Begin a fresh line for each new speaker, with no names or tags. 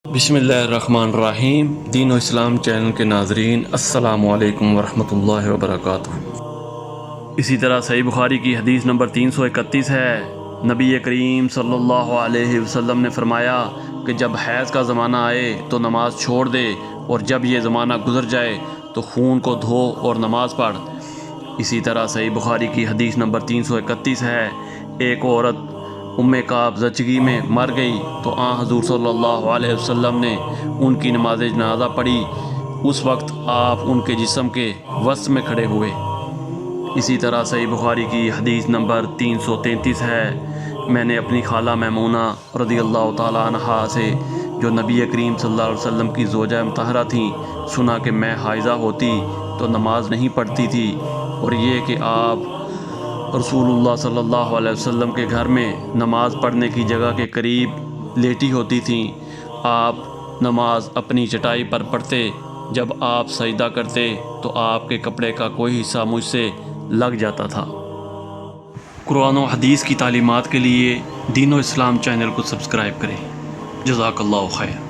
بسم اللہ الرحمن الرحیم۔ دین و اسلام چینل کے ناظرین، السلام علیکم ورحمۃ اللہ وبرکاتہ۔ اسی طرح صحیح بخاری کی حدیث نمبر 331 ہے، نبی کریم صلی اللہ علیہ وسلم نے فرمایا کہ جب حیض کا زمانہ آئے تو نماز چھوڑ دے، اور جب یہ زمانہ گزر جائے تو خون کو دھو اور نماز پڑھ۔ اسی طرح صحیح بخاری کی حدیث نمبر 331 ہے، ایک عورت کعب زچگی میں مر گئی تو حضور صلی اللہ علیہ وسلم نے ان کی نماز جنازہ پڑھی۔ اس وقت آپ ان کے جسم کے وسط میں کھڑے ہوئے۔ اسی طرح صحیح بخاری کی حدیث نمبر 333 ہے، میں نے اپنی خالہ میمونہ رضی اللہ تعالیٰ عنہا سے، جو نبی کریم صلی اللہ علیہ وسلم کی زوجہ مطہرہ تھیں، سنا کہ میں حائضہ ہوتی تو نماز نہیں پڑھتی تھی، اور یہ کہ آپ رسول اللہ صلی اللہ علیہ وسلم کے گھر میں نماز پڑھنے کی جگہ کے قریب لیٹی ہوتی تھیں۔ آپ نماز اپنی چٹائی پر پڑھتے، جب آپ سجدہ کرتے تو آپ کے کپڑے کا کوئی حصہ مجھ سے لگ جاتا تھا۔ قرآن و حدیث کی تعلیمات کے لیے دین و اسلام چینل کو سبسکرائب کریں۔ جزاک اللہ خیر۔